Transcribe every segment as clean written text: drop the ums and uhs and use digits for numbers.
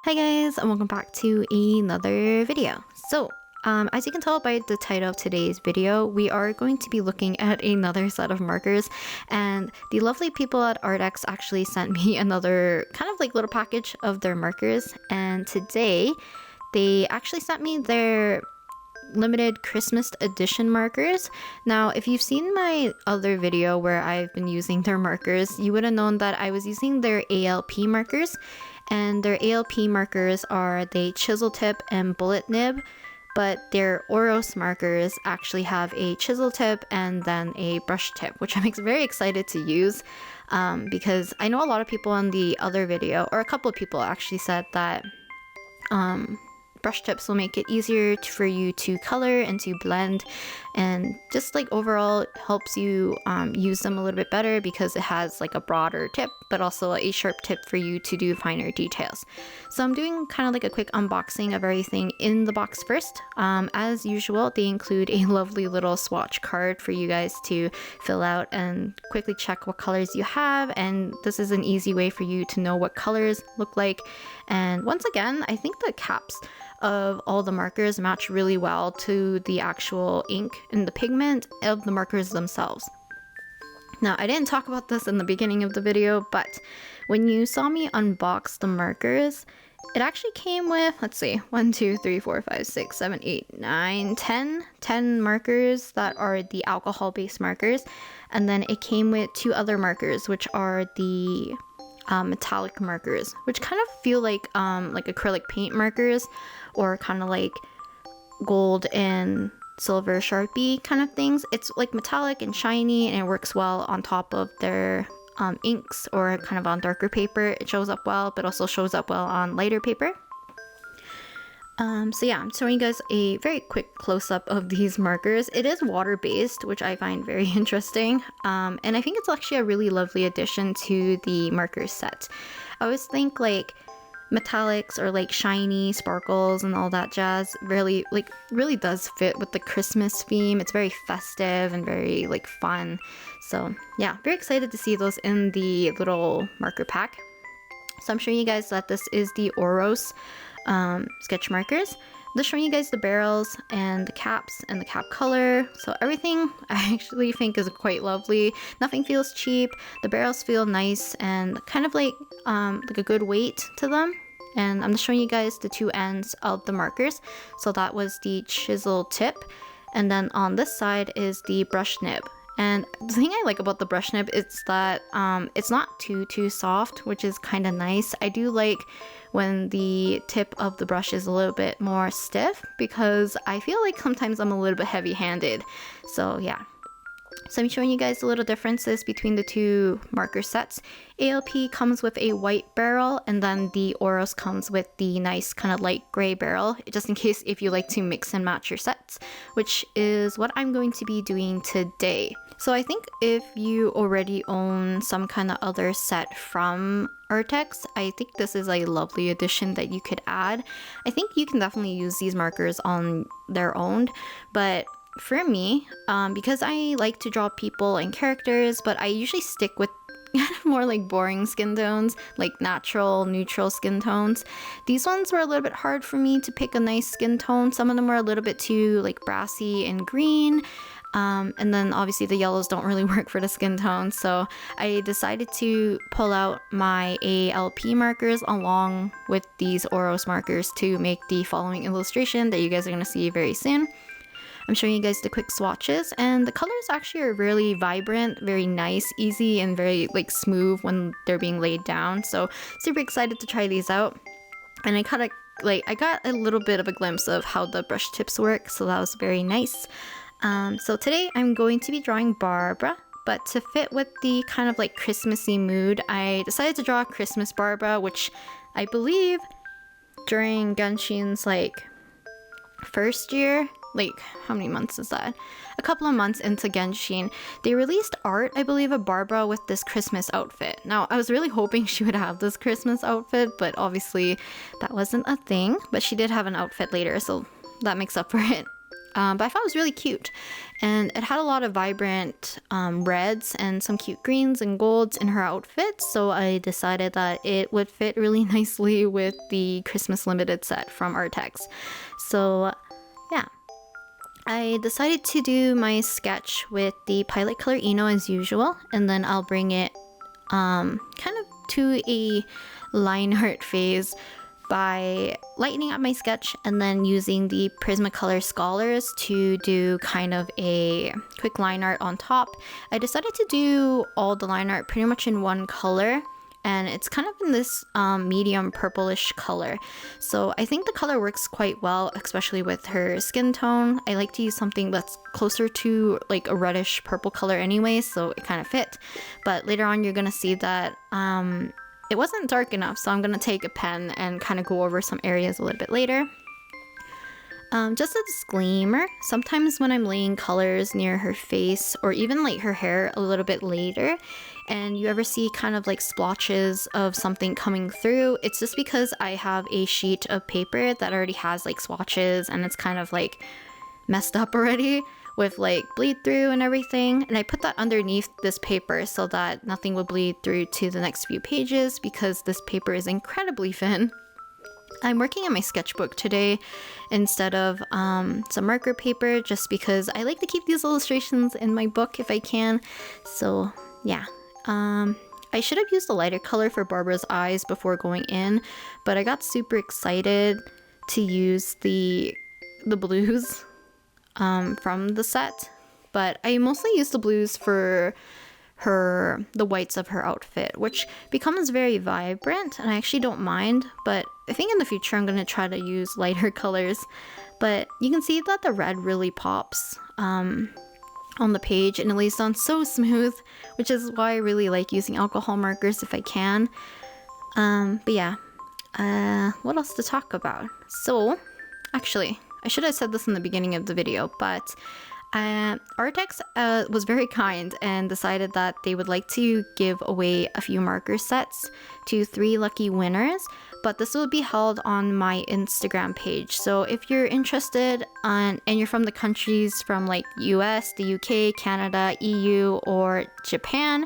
Hi guys, and welcome back to another video. So, as you can tell by the title of today's video, we are going to be looking at another set of markers, and the lovely people at ArrtX actually sent me another kind of like little package of their markers, and today they actually sent me their limited Christmas edition markers. Now, if you've seen my other video where I've been using their markers, you would have known that I was using their ALP markers, and their ALP markers are the chisel tip and bullet nib, but their Oros markers actually have a chisel tip and then a brush tip, which I'm very excited to use because I know a lot of people in the other video, or a couple of people actually said that brush tips will make it easier for you to color and to blend, and just like overall helps you use them a little bit better because it has like a broader tip but also a sharp tip for you to do finer details. So I'm doing kind of like a quick unboxing of everything in the box first. As usual, they include a lovely little swatch card for you guys to fill out and quickly check what colors you have, and this is an easy way for you to know what colors look like. And once again, I think the caps of all the markers match really well to the actual ink and the pigment of the markers themselves. Now, I didn't talk about this in the beginning of the video, but when you saw me unbox the markers, it actually came with, let's see, 1, 2, 3, 4, 5, 6, 7, 8, 9, 10 markers that are the alcohol-based markers, and then it came with 2 other markers, which are the metallic markers, which kind of feel like acrylic paint markers, or kind of like gold and silver Sharpie kind of things. It's like metallic and shiny, and it works well on top of their inks or kind of on darker paper. It shows up well, but also shows up well on lighter paper. So yeah, I'm showing you guys a very quick close-up of these markers. It is water-based, which I find very interesting, and I think it's actually a really lovely addition to the marker set. I always think like metallics or like shiny sparkles and all that jazz really does fit with the Christmas theme. It's very festive and very like fun. So yeah, very excited to see those in the little marker pack. So I'm showing you guys that this is the Oros sketch markers. I'm just showing you guys the barrels and the caps and the cap color. So everything I actually think is quite lovely. Nothing feels cheap. The barrels feel nice and kind of like a good weight to them. And I'm just showing you guys the 2 ends of the markers. So that was the chisel tip, and then on this side is the brush nib. And the thing I like about the brush nib is that it's not too soft, which is kind of nice. I do like when the tip of the brush is a little bit more stiff, because I feel like sometimes I'm a little bit heavy-handed. So yeah. So I'm showing you guys the little differences between the 2 marker sets. ALP comes with a white barrel, and then the Oros comes with the nice kind of light gray barrel, just in case if you like to mix and match your sets, which is what I'm going to be doing today. So I think if you already own some kind of other set from ArrtX, I think this is a lovely addition that you could add. I think you can definitely use these markers on their own, but for me, because I like to draw people and characters, but I usually stick with kind of more like boring skin tones, like natural, neutral skin tones. These ones were a little bit hard for me to pick a nice skin tone. Some of them were a little bit too like brassy and green. And then obviously the yellows don't really work for the skin tone. So I decided to pull out my ALP markers along with these Oros markers to make the following illustration that you guys are going to see very soon. I'm showing you guys the quick swatches, and the colors actually are really vibrant, very nice, easy, and very like smooth when they're being laid down. So super excited to try these out. And I got a little bit of a glimpse of how the brush tips work, so that was very nice. So today I'm going to be drawing Barbara, but to fit with the kind of like Christmassy mood, I decided to draw Christmas Barbara, which I believe during Genshin's like first year, like how many months is that? A couple of months into Genshin, they released art, I believe, of Barbara with this Christmas outfit. Now, I was really hoping she would have this Christmas outfit, but obviously that wasn't a thing. But she did have an outfit later, so that makes up for it. But I thought it was really cute, and it had a lot of vibrant reds and some cute greens and golds in her outfit, so I decided that it would fit really nicely with the Christmas limited set from ArrtX. So yeah, I decided to do my sketch with the Pilot Color ENO as usual, and then I'll bring it kind of to a line art phase by lightening up my sketch and then using the Prismacolor Scholars to do kind of a quick line art on top. I decided to do all the line art pretty much in one color, and it's kind of in this medium purplish color. So I think the color works quite well, especially with her skin tone. I like to use something that's closer to like a reddish purple color anyway, so it kind of fit. But later on you're gonna see that it wasn't dark enough, so I'm gonna take a pen and kind of go over some areas a little bit later. Just a disclaimer, sometimes when I'm laying colors near her face or even like her hair a little bit later, and you ever see kind of like splotches of something coming through, it's just because I have a sheet of paper that already has like swatches and it's kind of like messed up already with like bleed through and everything, and I put that underneath this paper so that nothing would bleed through to the next few pages because this paper is incredibly thin. I'm working on my sketchbook today instead of some marker paper just because I like to keep these illustrations in my book if I can. So yeah, I should have used a lighter color for Barbara's eyes before going in, but I got super excited to use the blues from the set, but I mostly use the blues for the whites of her outfit, which becomes very vibrant, and I actually don't mind, but I think in the future I'm going to try to use lighter colors. But you can see that the red really pops on the page, and it lays down so smooth, which is why I really like using alcohol markers if I can. But yeah, what else to talk about? So actually, I should have said this in the beginning of the video, but ArrtX was very kind and decided that they would like to give away a few marker sets to 3 lucky winners, but this will be held on my Instagram page. So if you're interested and you're from the countries from like US, the UK, Canada, EU, or Japan,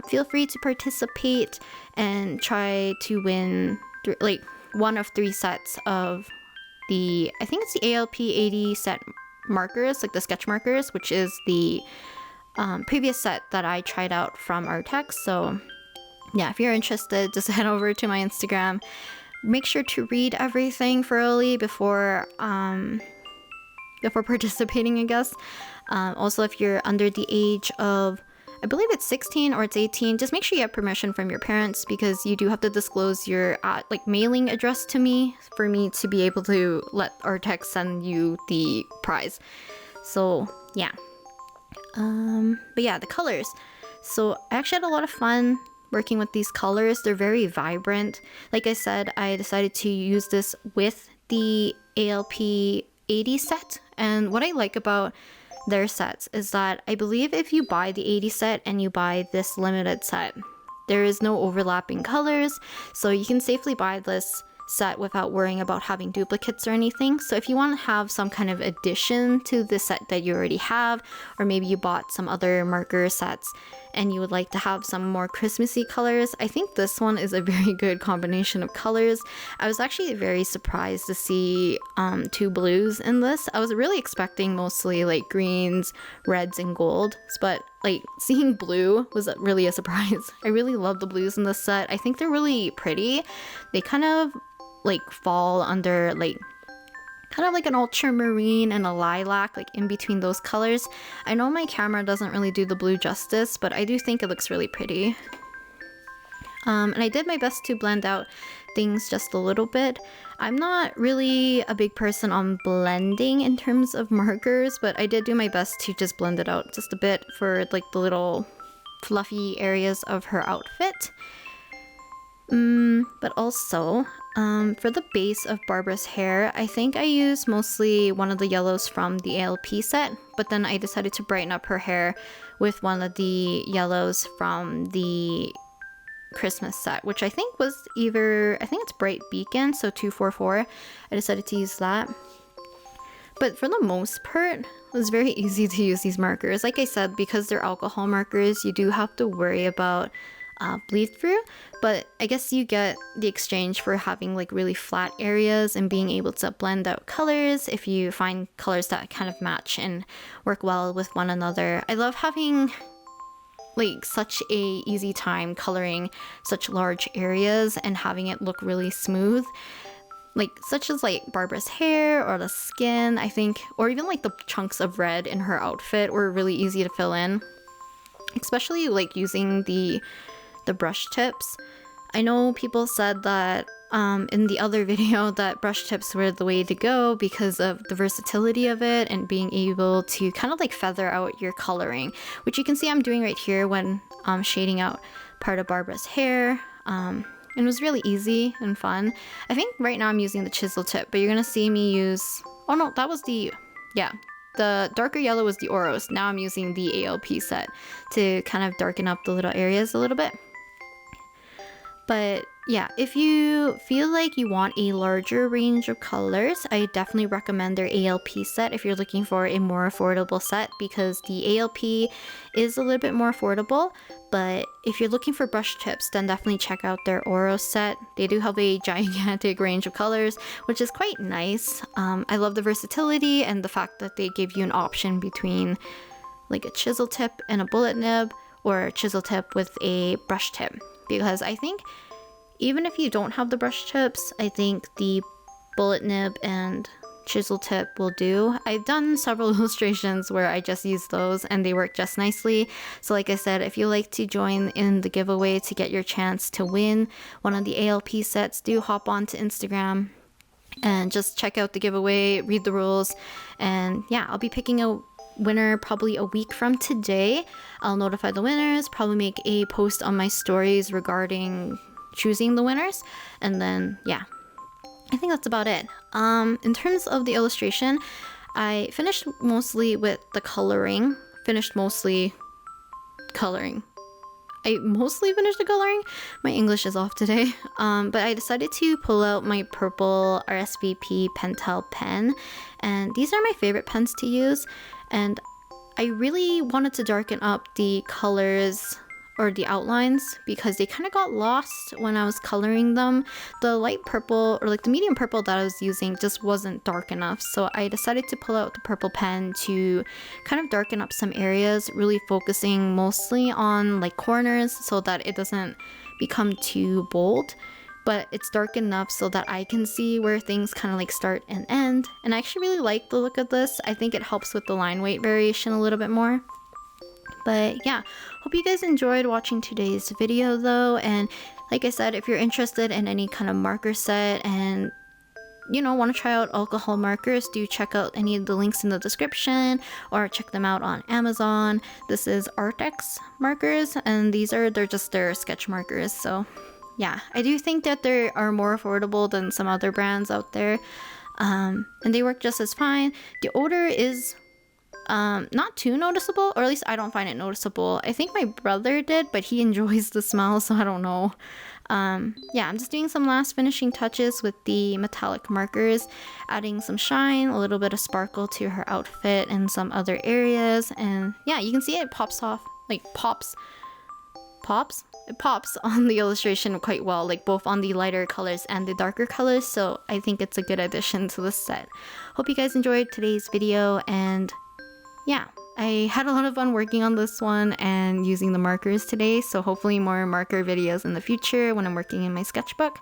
feel free to participate and try to win like one of 3 sets of I think it's the ALP 80 set markers, like the sketch markers, which is the previous set that I tried out from ArrtX. So yeah, if you're interested, just head over to my Instagram. Make sure to read everything thoroughly before participating, I guess. Also, if you're under the age of, I believe it's 16 or it's 18, just make sure you have permission from your parents, because you do have to disclose your like mailing address to me for me to be able to let ArrtX send you the prize. So yeah, but yeah, the colors. So I actually had a lot of fun working with these colors. They're very vibrant. Like I said, I decided to use this with the ALP 80 set, and what I like about their sets is that I believe if you buy the 80 set and you buy this limited set, there is no overlapping colors, so you can safely buy this set without worrying about having duplicates or anything. So if you want to have some kind of addition to the set that you already have, or maybe you bought some other marker sets and you would like to have some more Christmassy colors, I think this one is a very good combination of colors. I was actually very surprised to see 2 blues in this. I was really expecting mostly like greens, reds, and golds, but like seeing blue was really a surprise. I really love the blues in this set. I think they're really pretty. They kind of like fall under like kind of like an ultramarine and a lilac, like in between those colors. I know my camera doesn't really do the blue justice, but I do think it looks really pretty. And I did my best to blend out things just a little bit. I'm not really a big person on blending in terms of markers, but I did do my best to just blend it out just a bit for like the little fluffy areas of her outfit. But also, for the base of Barbara's hair, I think I used mostly one of the yellows from the ALP set, but then I decided to brighten up her hair with one of the yellows from the Christmas set, which I think was I think it's Bright Beacon, so 244. I decided to use that. But for the most part, it's very easy to use these markers. Like I said, because they're alcohol markers, you do have to worry about bleed through, but I guess you get the exchange for having like really flat areas and being able to blend out colors if you find colors that kind of match and work well with one another. I love having like such a easy time coloring such large areas and having it look really smooth, like such as like Barbara's hair or the skin, I think, or even like the chunks of red in her outfit were really easy to fill in, especially like using the brush tips. I know people said that in the other video that brush tips were the way to go because of the versatility of it and being able to kind of like feather out your coloring, which you can see I'm doing right here when shading out part of Barbara's hair. It was really easy and fun. I think right now I'm using the chisel tip, but you're gonna see me use, oh no, that was the darker yellow was the Oros. Now I'm using the ALP set to kind of darken up the little areas a little bit. But yeah, if you feel like you want a larger range of colors, I definitely recommend their ALP set if you're looking for a more affordable set, because the ALP is a little bit more affordable. But if you're looking for brush tips, then definitely check out their Oros set. They do have a gigantic range of colors, which is quite nice. I love the versatility and the fact that they give you an option between like a chisel tip and a bullet nib, or a chisel tip with a brush tip. Because I think even if you don't have the brush tips, I think the bullet nib and chisel tip will do. I've done several illustrations where I just use those and they work just nicely. So like I said, if you like to join in the giveaway to get your chance to win one of the ALP sets, do hop on to Instagram and just check out the giveaway, read the rules, and yeah, I'll be picking a winner probably a week from today. I'll notify the winners, probably make a post on my stories regarding choosing the winners, and then yeah, I think that's about it. In terms of the illustration, I finished mostly with the coloring. I mostly finished the coloring. My English is off today. But I decided to pull out my purple Rsvp Pentel pen, and these are my favorite pens to use. And I really wanted to darken up the colors or the outlines because they kind of got lost when I was coloring them. The light purple or like the medium purple that I was using just wasn't dark enough. So I decided to pull out the purple pen to kind of darken up some areas, really focusing mostly on like corners so that it doesn't become too bold, but it's dark enough so that I can see where things kind of like start and end. And I actually really like the look of this. I think it helps with the line weight variation a little bit more. But yeah, hope you guys enjoyed watching today's video though. And like I said, if you're interested in any kind of marker set and you know want to try out alcohol markers, do check out any of the links in the description or check them out on Amazon. This is ArrtX markers, and they're just their sketch markers. So yeah, I do think that they are more affordable than some other brands out there, and they work just as fine. The odor is not too noticeable, or at least I don't find it noticeable. I think my brother did, but he enjoys the smell, so I don't know. Yeah, I'm just doing some last finishing touches with the metallic markers, adding some shine, a little bit of sparkle to her outfit and some other areas. And yeah, you can see it pops off, like pops? It pops on the illustration quite well, like both on the lighter colors and the darker colors. So I think it's a good addition to the set. Hope you guys enjoyed today's video, and yeah, I had a lot of fun working on this one and using the markers today, so hopefully more marker videos in the future when I'm working in my sketchbook.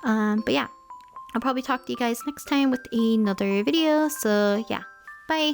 But yeah, I'll probably talk to you guys next time with another video, so yeah, bye!